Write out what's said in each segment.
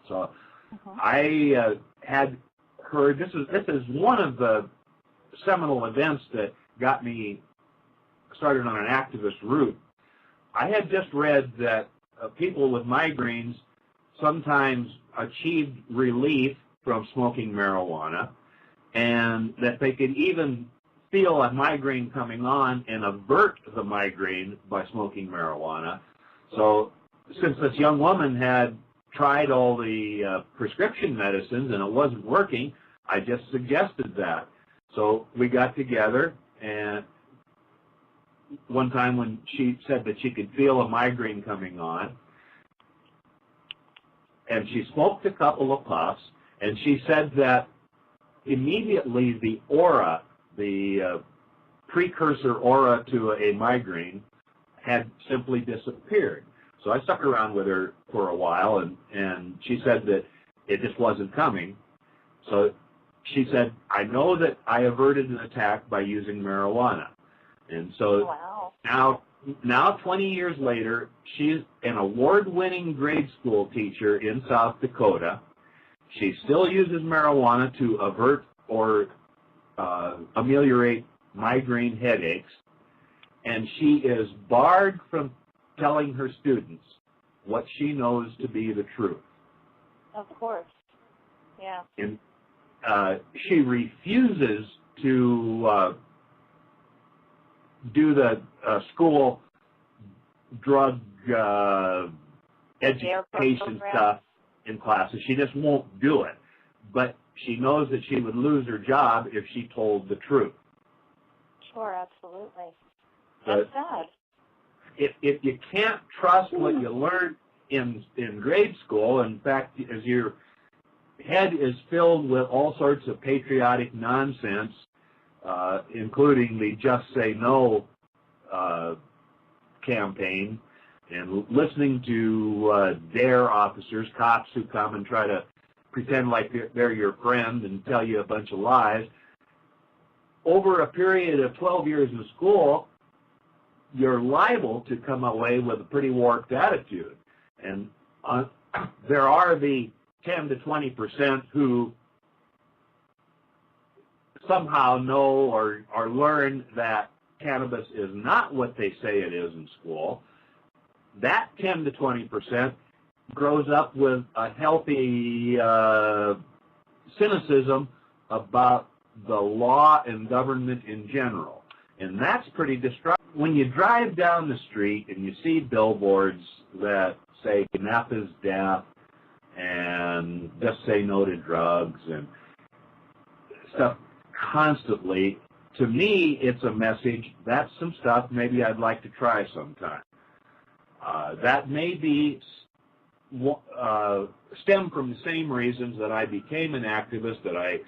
So I had heard, this is one of the seminal events that got me started on an activist route. I had just read that people with migraines sometimes achieved relief from smoking marijuana, and that they could even feel a migraine coming on and avert the migraine by smoking marijuana. So since this young woman had tried all the prescription medicines and it wasn't working, I just suggested that. So we got together, and one time when she said that she could feel a migraine coming on, and she smoked a couple of puffs, and she said that immediately the aura, the precursor aura to a migraine, had simply disappeared. So I stuck around with her for a while, and she said that it just wasn't coming. So she said, I know that I averted an attack by using marijuana. And so now 20 years later, she's an award-winning grade school teacher in South Dakota. She still uses marijuana to avert or ameliorate migraine headaches, and she is barred from telling her students what she knows to be the truth. Of course, yeah. And she refuses to do the school drug education stuff in classes. She just won't do it. But she knows that she would lose her job if she told the truth. Sure, absolutely. That's sad. If you can't trust what you learned in grade school, in fact, as your head is filled with all sorts of patriotic nonsense, including the Just Say No campaign, and listening to DARE officers, cops who come and try to pretend like they're your friend and tell you a bunch of lies. Over a period of 12 years in school, you're liable to come away with a pretty warped attitude. And there are the 10 to 20% who somehow know or learn that cannabis is not what they say it is in school. That 10 to 20% grows up with a healthy cynicism about the law and government in general. And that's pretty destructive. When you drive down the street and you see billboards that say enough is death and just say no to drugs and stuff constantly, to me it's a message, that's some stuff maybe I'd like to try sometime. That may be stem from the same reasons that I became an activist, that I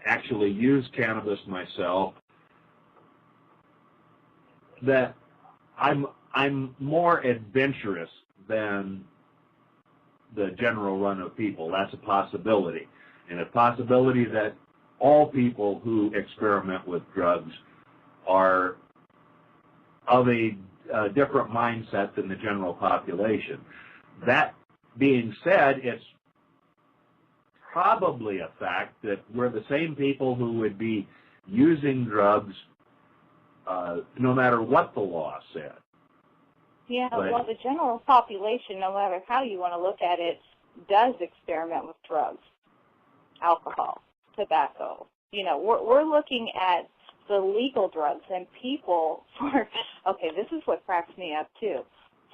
actually use cannabis myself, that I'm more adventurous than the general run of people. That's a possibility. And a possibility that all people who experiment with drugs are of a different mindset than the general population. That being said, it's probably a fact that we're the same people who would be using drugs no matter what the law said. Yeah, well, the general population, no matter how you want to look at it, does experiment with drugs, alcohol, tobacco. You know, we're looking at the legal drugs, and people, okay, this is what cracks me up too,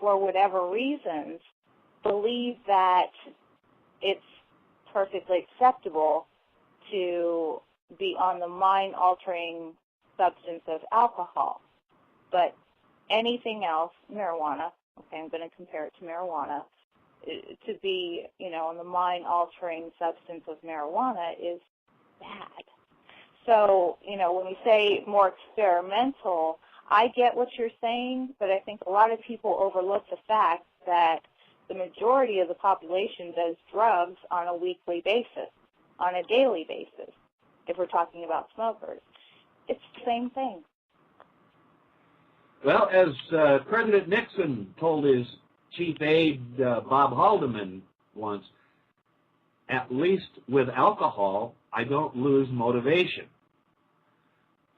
for whatever reasons, believe that it's perfectly acceptable to be on the mind-altering substance of alcohol. But anything else, marijuana, okay, I'm going to compare it to marijuana, to be, you know, on the mind-altering substance of marijuana is bad. So, you know, when we say more experimental, I get what you're saying, but I think a lot of people overlook the fact that the majority of the population does drugs on a weekly basis, on a daily basis, if we're talking about smokers. It's the same thing. Well, as President Nixon told his chief aide, Bob Haldeman, once, at least with alcohol, I don't lose motivation.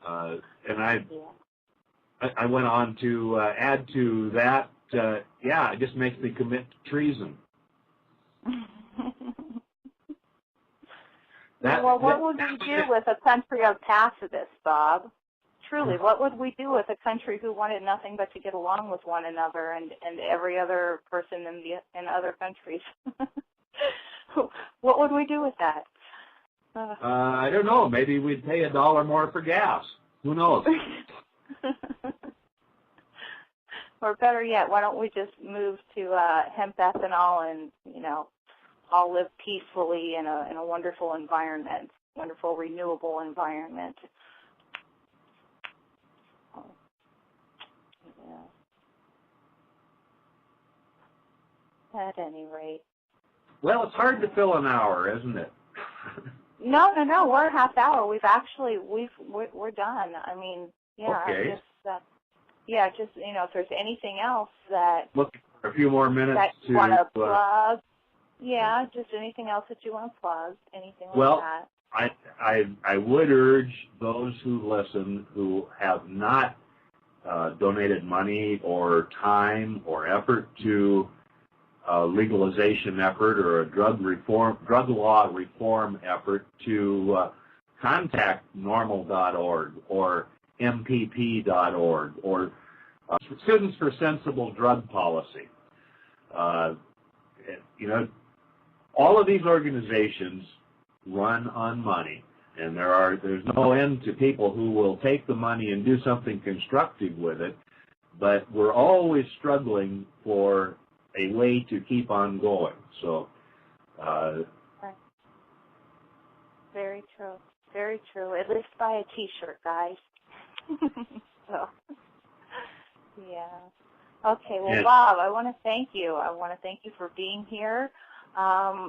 And I went on to add to that, yeah, it just makes me commit to treason. Well, what would we do with a country of pacifists, Bob? Truly, what would we do with a country who wanted nothing but to get along with one another and every other person in other countries? What would we do with that? I don't know. Maybe we'd pay $1 more for gas. Who knows? Or better yet, why don't we just move to hemp ethanol and, all live peacefully in a wonderful environment, wonderful renewable environment. Yeah. At any rate. Well, it's hard to fill an hour, isn't it? No, we're a half hour. We're done. I mean, yeah. Okay. Just if there's anything else that look for a few more minutes that you to want to plug. Yeah, just anything else that you want to plug. Anything like that. I would urge those who listen who have not donated money or time or effort to a legalization effort or a drug law reform effort to contact normal.org or MPP.org or Students for Sensible Drug Policy. All of these organizations run on money, and there's no end to people who will take the money and do something constructive with it, but we're always struggling for a way to keep on going. So, very true. Very true. At least buy a T-shirt, guys. So, yeah. Okay. Well, yes. Bob, I want to thank you. I want to thank you for being here.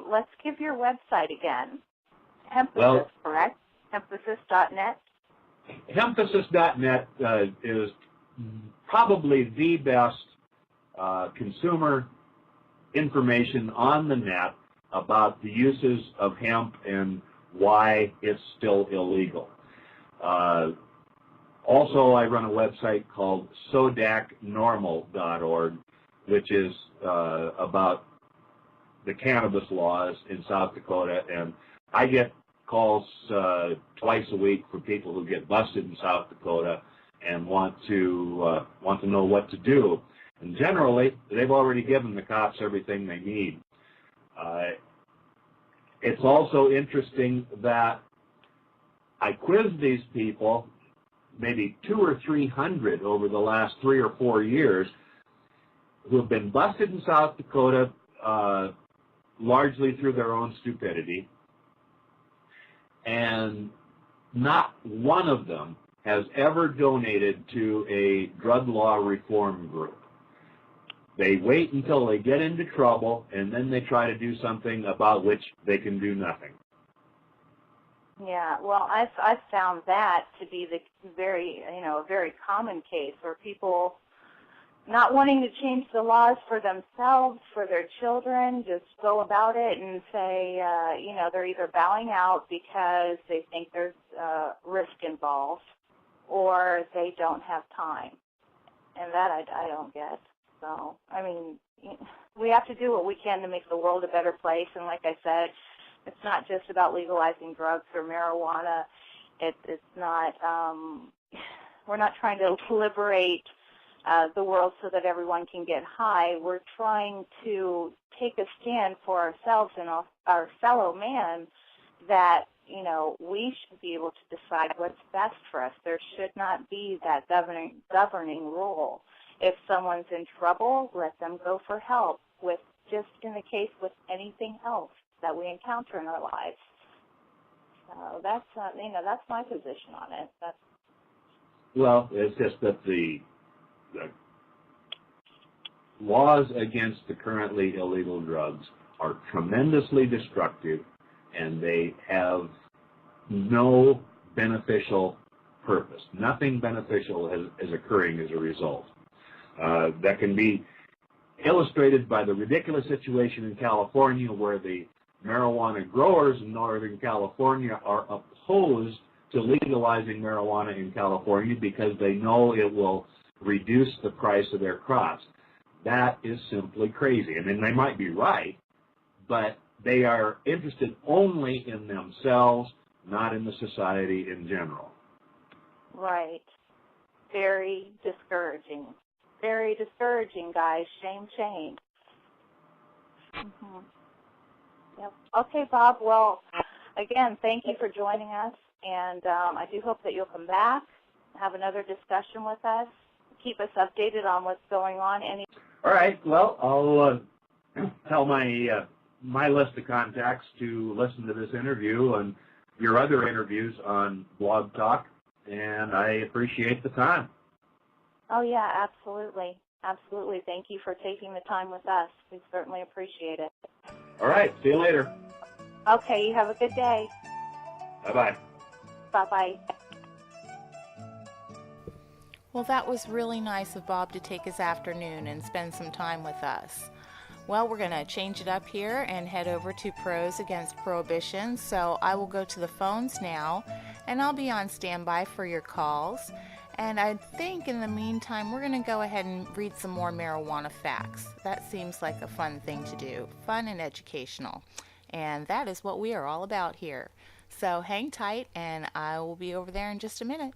Let's give your website again. Hemphasis, correct? Hemphasis.net. Hemphasis.net is probably the best consumer information on the net about the uses of hemp and why it's still illegal. Also, I run a website called sodacnormal.org, which is about the cannabis laws in South Dakota, and I get calls twice a week from people who get busted in South Dakota and want to know what to do. And generally, they've already given the cops everything they need. It's also interesting that I quizzed these people, maybe 200 or 300 over the last 3 or 4 years, who have been busted in South Dakota largely through their own stupidity, and not one of them has ever donated to a drug law reform group. They wait until they get into trouble, and then they try to do something about which they can do nothing. Yeah, well, I've found that to be the very common case where people not wanting to change the laws for themselves, for their children, just go about it and say, they're either bowing out because they think there's risk involved, or they don't have time, and that I don't get. So, I mean, we have to do what we can to make the world a better place, and like I said, it's not just about legalizing drugs or marijuana. It's not, we're not trying to liberate the world so that everyone can get high. We're trying to take a stand for ourselves and our fellow man that, we should be able to decide what's best for us. There should not be that governing rule. If someone's in trouble, let them go for help, with just in the case with anything else that we encounter in our lives. So that's that's my position on it. Well, it's just that the laws against the currently illegal drugs are tremendously destructive, and they have no beneficial purpose. Nothing beneficial is occurring as a result. That can be illustrated by the ridiculous situation in California where the marijuana growers in Northern California are opposed to legalizing marijuana in California because they know it will reduce the price of their crops. That is simply crazy. I mean, they might be right, but they are interested only in themselves, not in the society in general. Right. Very discouraging. Very discouraging, guys. Shame, shame. Yep. Okay, Bob. Well, again, thank you for joining us, and I do hope that you'll come back, have another discussion with us, keep us updated on what's going on. All right. Well, I'll tell my list of contacts to listen to this interview and your other interviews on Blog Talk, and I appreciate the time. Oh, yeah, absolutely. Absolutely. Thank you for taking the time with us. We certainly appreciate it. All right. See you later. Okay. You have a good day. Bye-bye. Bye-bye. Well, that was really nice of Bob to take his afternoon and spend some time with us. Well, we're going to change it up here and head over to Pros Against Prohibition. So I will go to the phones now, and I'll be on standby for your calls. And I think in the meantime, we're going to go ahead and read some more marijuana facts. That seems like a fun thing to do, fun and educational. And that is what we are all about here. So hang tight, and I will be over there in just a minute.